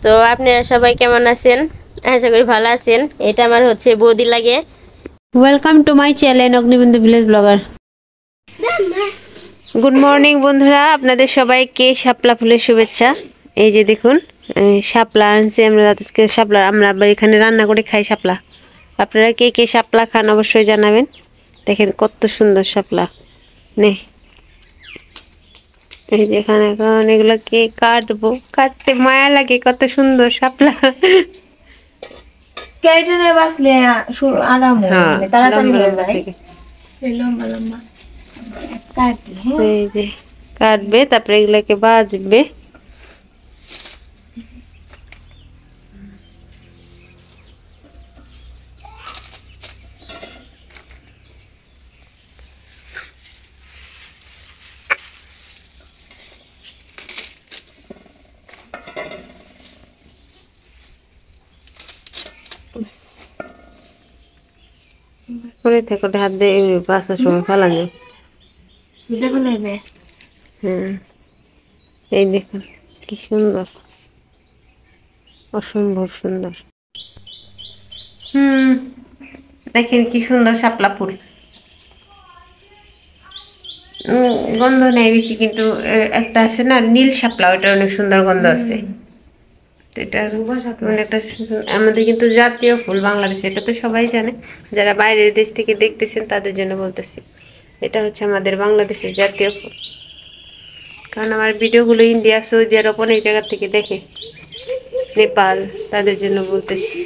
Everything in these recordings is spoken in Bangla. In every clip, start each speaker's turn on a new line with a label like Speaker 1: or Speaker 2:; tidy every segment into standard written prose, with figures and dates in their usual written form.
Speaker 1: তো আপনারা সবাই কেমন আছেন? আশা করি ভালো আছেন। এটা আমার হচ্ছে বৌদি লাগে।
Speaker 2: Welcome to my channel Agnibandhu village blogger. Good morning বন্ধুরা, আপনাদের সবাইকে শাপলা ফুলের শুভেচ্ছা। এই যে দেখুন, শাপলা আনছি আমরা আজকে। শাপলা আমরা আবার এখানে রান্না করে খাই শাপলা। আপনারা কে কে শাপলা খান অবশ্যই জানাবেন। দেখেন কত সুন্দর শাপলা। নে এই যে এখানে এখন এগুলোকে কাটবো, কাটতে মায়া লাগে, কত সুন্দর শাপলা।
Speaker 3: কেটে নে বাসলে আরাম
Speaker 2: হ্যাঁ,
Speaker 3: হয় তাড়াতাড়ি
Speaker 2: লম্বা
Speaker 3: হয়ে
Speaker 2: লম্বা
Speaker 3: যায়।
Speaker 2: থেকে
Speaker 3: লম্বা লম্বা কাটি।
Speaker 2: এই যে কাটবে, তারপরে এগুলাকে ভাজবে। করে থেকে হাত দিয়ে বাসার সময় ফালানো। হ্যাঁ, এই দেখুন কি সুন্দর, অসম্ভব সুন্দর। দেখেন কি সুন্দর শাপলা ফুল। গন্ধ নেই বেশি, কিন্তু একটা আছে না নীল শাপলা, ওটা অনেক সুন্দর গন্ধ আছে। এটা মানে একটা আমাদের কিন্তু জাতীয় ফুল বাংলাদেশে, এটা তো সবাই জানে। যারা বাইরের দেশ থেকে দেখতেছেন তাদের জন্য বলতেছি, এটা হচ্ছে আমাদের বাংলাদেশের জাতীয় ফুল। কারণ আমার ভিডিওগুলো ইন্ডিয়া, সৌদি আরব অনেক জায়গা থেকে দেখে, নেপাল, তাদের জন্য বলতেছি।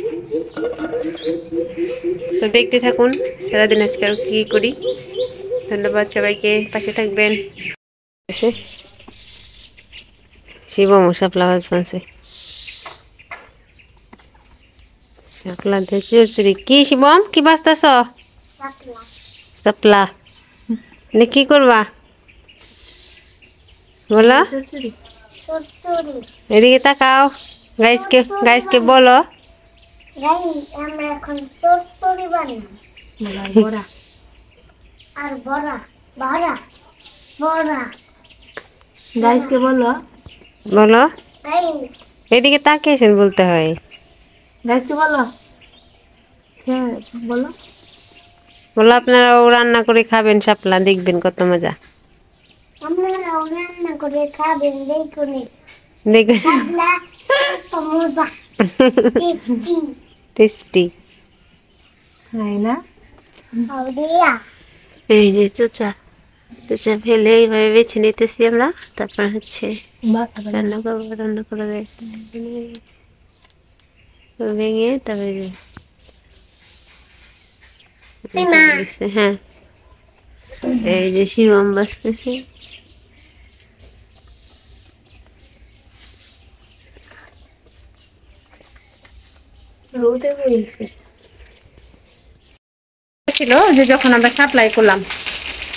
Speaker 2: তো দেখতে থাকুন সারাদিন আজকে আর কি করি। ধন্যবাদ সবাইকে, পাশে থাকবেন। শিবম শাপলা বাজছে, শাপলা দিয়ে চুরচুরি। কি শিবম, কি বাজতেছ? শাপলা কি করবা বলো? এদিকে তাকাও, গাইসকে গাইসকে বলো।
Speaker 4: আমরা এখন চচ্চড়ি বানাই
Speaker 3: বড়া
Speaker 4: আর বড়া বড়া বড়া
Speaker 3: গাইসকে বলো,
Speaker 2: বলো,
Speaker 4: তাই
Speaker 2: এদিকে তাকিয়েছেন বলতে হয়।
Speaker 3: গাইসকে বলো, হ্যাঁ বলো।
Speaker 2: বলো আপনারাও রান্না করে খাবেন শাপলা, দেখবেন কত মজা।
Speaker 4: আমরাও রান্না করে খাবেন দেখুন
Speaker 2: দেখবেন
Speaker 4: শাপলা কত মজা টেস্টি
Speaker 2: টেস্টি।
Speaker 3: তাই না?
Speaker 4: আউডিয়া
Speaker 2: এই যে চোচা চোচা ফেলে এইভাবে বেছে নিতেছি আমরা, তারপর হচ্ছে রান্না করবো। রান্না করে ভেঙে তারপরে হ্যাঁ, এই যে শিবম বাজতেছে।
Speaker 3: রোদে বইছে
Speaker 2: ছিল যে যখন আমরা সাপ্লাই করলাম,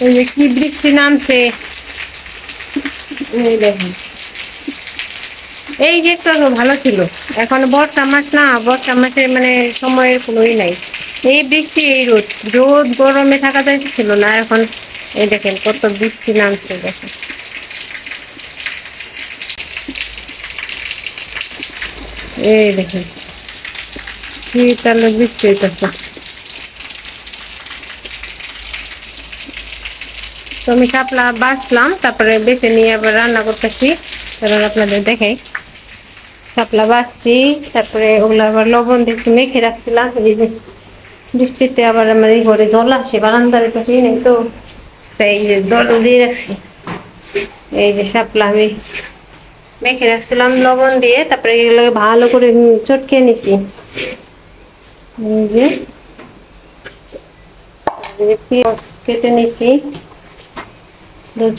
Speaker 2: এই যে কি বৃষ্টি নামছে, এই দেখেন। এই যে একটু ভালো ছিল, এখন বর্ষা মাস না, বর্ষা মাসে মানে সময়ের কোনোই নাই। এই বৃষ্টি, এই রোদ, রোদ গরমে থাকা যাইতেছিল না। এখন এই দেখেন কত বৃষ্টি নামছে, দেখেন। এই দেখেন কি তাহলে বৃষ্টি হইতেছে। তো আমি শাপলা বাছলাম, তারপরে বেছে নিয়ে আবার রান্না করতেছি। তারপর আপনাদের দেখাই, শাপলা বাছছি, তারপরে ওগুলো আবার লবণ দিয়ে একটু মেখে রাখছিলাম। এই যে বৃষ্টিতে আবার আমার এই ঘরে জল আসে, বারান্দার পাশে নেই তো, তাই এই যে দরজা দিয়ে রাখছি। এই যে শাপলা আমি মেখে রাখছিলাম লবণ দিয়ে, তারপরে এগুলোকে ভালো করে চটকে নিছি। এই যে পেঁয়াজ কেটে নিছি,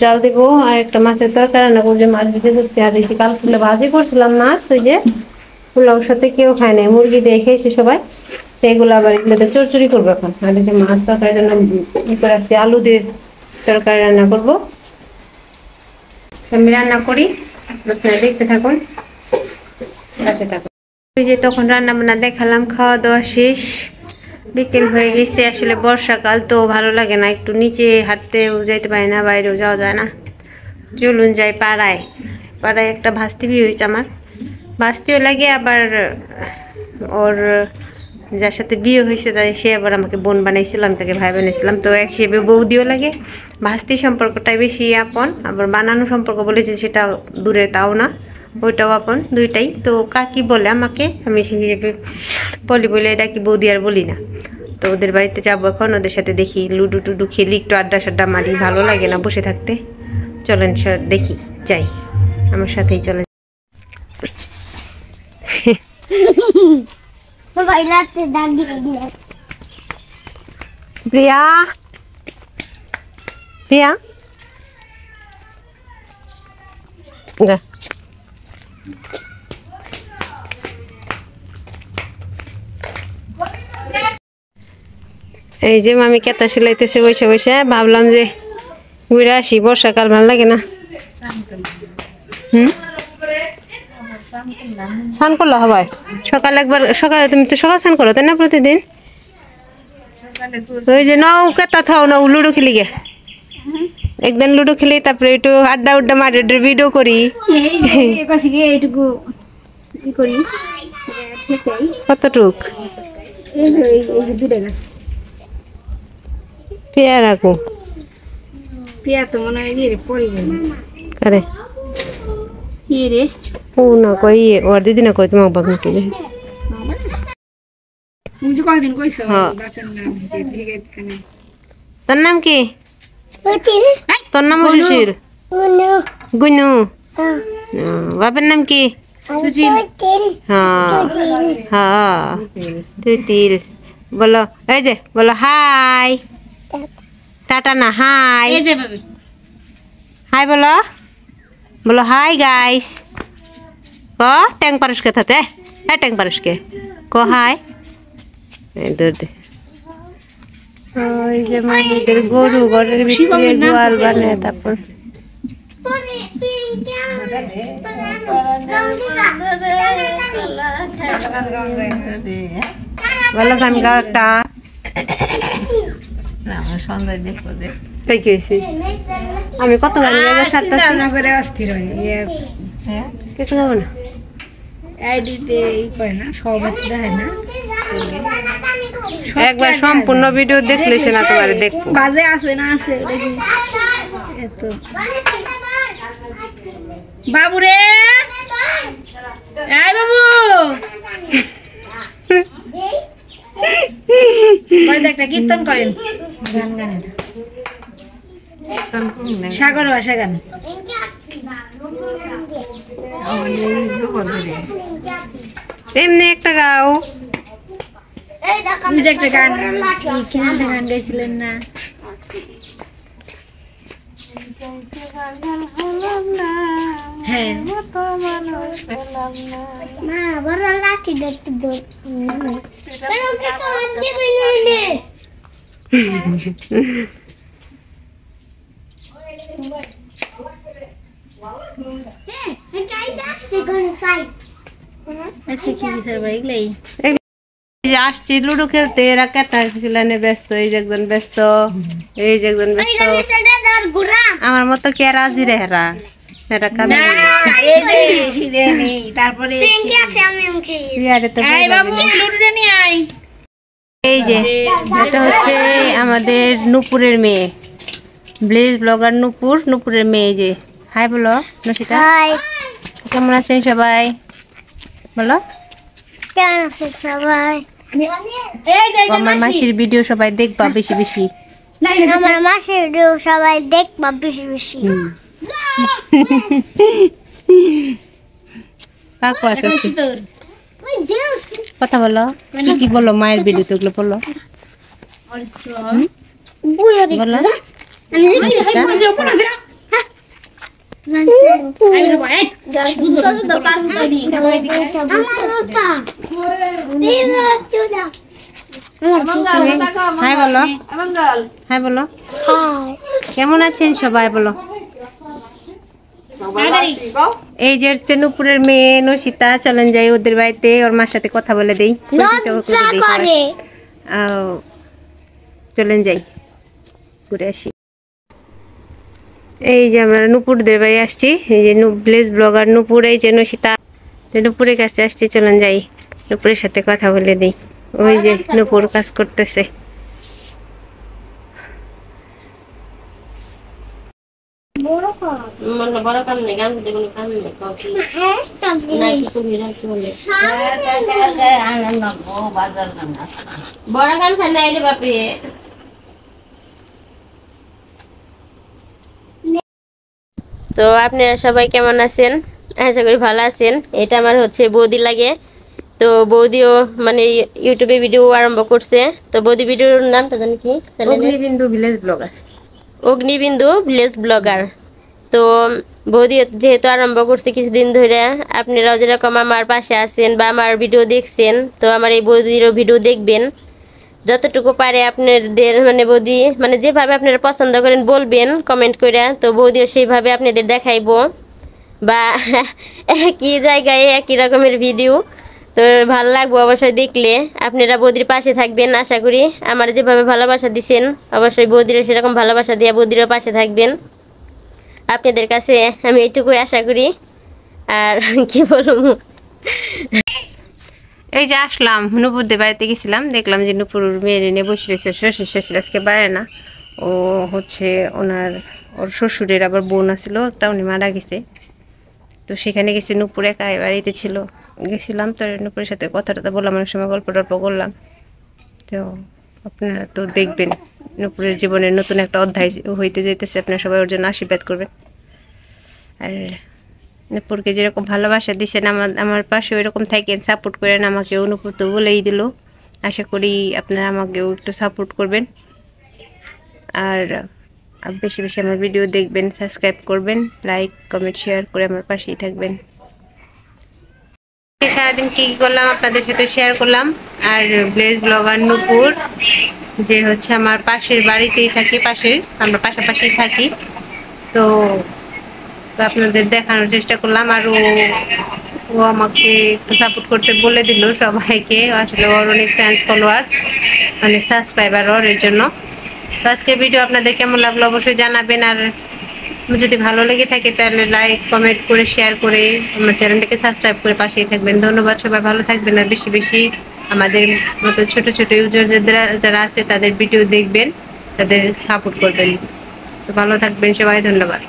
Speaker 2: চাল দিব, আর একটা মাছের তরকারি রান্না করবো, মাছ ভেজে দিচ্ছি। আর এই যে কালকে ভাজি করছিলাম মাছ, ওই যে পোলাওর সাথে কেউ খায় নাই, মুরগি দিয়ে খেয়েছে সবাই। এগুলো আবার এগুলোতে চচ্চড়ি করবো এখন। আর এই যে মাছ তরকারির জন্য ই করে আসছি, আলু দিয়ে তরকারি রান্না করবো। আমি রান্না করি, আপনারা দেখতে থাকুন, পাশে থাকুন। ওই যে তখন রান্না বান্না দেখালাম, খাওয়া দাওয়া শেষ, বিকেল হয়ে গেছে। আসলে বর্ষাকাল তো ভালো লাগে না, একটু নিচে হাঁটতেও যাইতে পারি না, বাইরেও যাওয়া যায় না। চলুন যাই পাড়ায়। পাড়ায় একটা ভাস্তি বিয়ে হয়েছে আমার, বাঁচতেও লাগে, আবার ওর যার সাথে বিয়ে হয়েছে তাই সে আবার আমাকে বোন বানাইছিল, আমি তাকে ভাই বানাইছিলাম, তো এক হিসেবে বৌদিও লাগে। ভাস্তি সম্পর্কটাই বেশি আপন, আবার বানানো সম্পর্ক বলেছে সেটা দূরে, তাও না, ওইটাও আপন, দুইটাই। তো কাকি বলে আমাকে, আমি সেই হিসেবে বলি বলে এটা কি বৌদি আর বলি না। তো ওদের বাড়িতে যাবো এখন, ওদের সাথে দেখি লুডো টুডু খেলি, একটু আড্ডা সাড্ডা মারি, ভালো লাগে না বসে থাকতে। চলেন দেখি যাই, আমার সাথেই চলে।
Speaker 4: Bailarte dagilan.
Speaker 2: প্রিয়া, প্রিয়া যা। এই যে মামি কেতা সেলাইতেছে বসে বসে, ভাবলাম যে ঘুরে আসি, বর্ষাকাল ভালো লাগে না। স্নান করলো হবাই সকাল একবার, সকালে তুমি তো সকাল স্নান করো তাই না প্রতিদিন? ওই যে নাও কেতা থাও না, লুডো খেলি গে, একদিন লুডো খেলি, তারপরে একটু আড্ডা উড্ডা মারি, একটু ভিডিও করি। কতটুক পেয়া রাখো,
Speaker 3: পেয়া তো মনে হয় দিয়ে পড়ে গেল।
Speaker 2: আরে
Speaker 3: কি রে?
Speaker 2: ও না কই, ওর দিদি না কই তোমাকে বাগুন কেলে।
Speaker 3: তুমি যে কয়দিন কইছো
Speaker 2: হ্যাঁ।
Speaker 3: বাপের নাম থেকে এখানে।
Speaker 2: তোর নাম কি?
Speaker 4: Util.
Speaker 2: তোর নাম সুশীল?
Speaker 4: Uno.
Speaker 2: গুনু। বাপের নাম কি?
Speaker 4: Util.
Speaker 2: হ্যাঁ হ্যাঁ, তুই তিল বলো। এই যে বলো হাই, টাটা না হাই,
Speaker 3: এই যে বাবা
Speaker 2: হাই বলো, বলো হাই গাইস। ক ট্যাং পারসকে থাতে, হ্যাঁ ট্যাং পারসকে ক হাই। দূর দে। ওই যে মামিদের গরু, ঘরের ভিতরে গোয়াল বানায়, তারপর ভালো গান গাও একটা। তাই কি হয়েছে? আমি কত গান গাইতে ছাড়তেছি,
Speaker 3: না করে অস্থির হয়
Speaker 2: কিছু যাবো না।
Speaker 3: আইডিতে ই করে না, সবাই দেখায় না।
Speaker 2: একবার সম্পূর্ণ ভিডিও দেখলে সে না তোমার দেখবো।
Speaker 3: বাজে আছে না আছে দেখি এত বাবু রে, এই বাবু ওই একটা কীর্তন করেন, গান গান সাগর ভাষা গান।
Speaker 2: এমনি একটা গাও।
Speaker 3: তুমি যে একটা গান গান গাইছিলেন না? হ্যাঁ
Speaker 4: Ma, bora lá que dentro do. Pero que tô aqui, menina. Entra aí da segunda, sai.
Speaker 3: আচ্ছা কি স্যার ভাই এগুলাই
Speaker 2: এই যে আসছি লুডো খেলতে, এরা কেতা খেলানে ব্যস্ত, এই যে একজন ব্যস্ত, এই যে একজন ব্যস্ত।
Speaker 4: Ay, se da dar gura.
Speaker 2: আমার মতো কে রাজি রে হেরা, এরা কামে
Speaker 3: তারপরে
Speaker 4: Tem que hacer a mesma que isso.
Speaker 2: ইয়ারে তো
Speaker 3: এই বাবু লুডুটা নিয়ে আয়।
Speaker 2: এই যে এটা হচ্ছে আমাদের নূপুরের মেয়ে, ব্লেজ ব্লগার নূপুর, নূপুরের মেয়ে। যে হাই বলো নশিতা,
Speaker 4: Ay,
Speaker 2: কেমন আছেন সবাই বলো।
Speaker 4: কেন আছে সবাই?
Speaker 2: আমার মাসির ভিডিও সবাই দেখবা বেশি বেশি।
Speaker 4: আমার মাসের ভিডিও সবাই দেখবা বেশি বেশি।
Speaker 2: কাকু আছে, কথা বলো, কি কি বলো মায়ের ভিডিও তো ওগুলো বলো
Speaker 4: বুয়া
Speaker 2: বলো। হাই বলো, হাই বলো, কেমন আছেন সবাই বলো। এই যে হচ্ছে নূপুরের মেয়ে নশিতা, চলেন যাই ওদের বাড়িতে, ওর মার সাথে কথা বলে দেই, চলেন যাই ঘুরে আসি। এই যে আমরা নূপুরদের বাড়ি আসছি, এই যে ব্লেজ ব্লগার নূপুর, এই যে নশিতা, তো নুপুরের কাছে আসছি, চলুন যাই নুপুরের সাথে কথা বলে দিই। ওই যে নুপুর কাজ করতেছে।
Speaker 4: বড় কর
Speaker 1: বড় কাম নেই, গান দিতে কোনো কাম নেই। বড় কাম খান নাই রে বাপরে। তো আপনারা সবাই কেমন আছেন? আশা করি ভালো আছেন। এটা আমার হচ্ছে বৌদি লাগে। তো বৌদিও মানে ইউটিউবে ভিডিও আরম্ভ করছে। তো বৌদি ভিডিওর নামটা জানি কি?
Speaker 2: Agnibindu village blogger.
Speaker 1: Agnibindu village blogger. তো বৌদি যেহেতু আরম্ভ করছে কিছুদিন ধরে, আপনারাও যেরকম আমার পাশে আছেন বা আমার ভিডিও দেখছেন, তো আমার এই বৌদিরও ভিডিও দেখবেন যতটুকু পারে আপনাদের। মানে বৌদি মানে যেভাবে আপনারা পছন্দ করেন বলবেন কমেন্ট করে, তো বৌদিও সেইভাবে আপনাদের দেখাইবো বা একই জায়গায় একই রকমের ভিডিও। তো ভালো লাগবো অবশ্যই দেখলে। আপনারা বৌদির পাশে থাকবেন আশা করি। আমার যেভাবে ভালোবাসা দিছেন অবশ্যই বৌদিরও সেরকম ভালোবাসা দিয়ে বৌদিরও পাশে থাকবেন। আপনাদের কাছে আমি এইটুকুই আশা করি। আর কি বলবো,
Speaker 2: এই যে আসলাম নুপুরদের বাড়িতে গেছিলাম, দেখলাম যে নুপুর মেয়ে নিয়ে বসে রয়েছে। শ্বশুর শাশুড়ি আজকে বাইরে না, ও হচ্ছে ওর শ্বশুরের আবার বোন আছিল একটা, উনি মারা গেছে। তো সেখানে গেছি, নুপুর একা বাড়িতে ছিল। গেছিলাম তো নুপুরের সাথে কথা টথা বললাম, অনেক সময় গল্প টল্প করলাম। তো আপনারা তো দেখবেন নুপুরের জীবনের নতুন একটা অধ্যায় হইতে যেতেছে, আপনারা সবাই ওর জন্য আশীর্বাদ করবেন। আর নুপুরকে যেরকম ভালোবাসা দিচ্ছেন আমার পাশে ওইরকম থাকেন, সাপোর্ট করেন আমাকেও। নুপুর তো বলেই দিল, আশা করি আপনারা আমাকেও একটু সাপোর্ট করবেন। আর বেশি বেশি আমার ভিডিও দেখবেন, সাবস্ক্রাইব করবেন, লাইক কমেন্ট শেয়ার করে আমার পাশেই থাকবেন। সারাদিন কি করলাম আপনাদের সাথে শেয়ার করলাম। আর ভিলেজ ব্লগার নুপুর যে হচ্ছে আমার পাশের বাড়িতেই থাকি, আমরা পাশাপাশি থাকি। তো আপনাদের দেখানোর চেষ্টা করলাম। আর ও আমাকে একটু সাপোর্ট করতে বলে দিল সবাইকে। আসলে ওর অনেক ফ্যান্স ফলোয়ার, অনেক সাবস্ক্রাইবার ওর, এর জন্য। তো আজকের ভিডিও আপনাদের কেমন লাগলো অবশ্যই জানাবেন। আর যদি ভালো লেগে থাকে তাহলে লাইক কমেন্ট করে শেয়ার করে আমার চ্যানেলটাকে সাবস্ক্রাইব করে পাশেই থাকবেন। ধন্যবাদ, সবাই ভালো থাকবেন। আর বেশি বেশি আমাদের মতো ছোট ছোট ইউজার যারা আছে তাদের ভিডিও দেখবেন, তাদের সাপোর্ট করবেন। তো ভালো থাকবেন সবাই, ধন্যবাদ।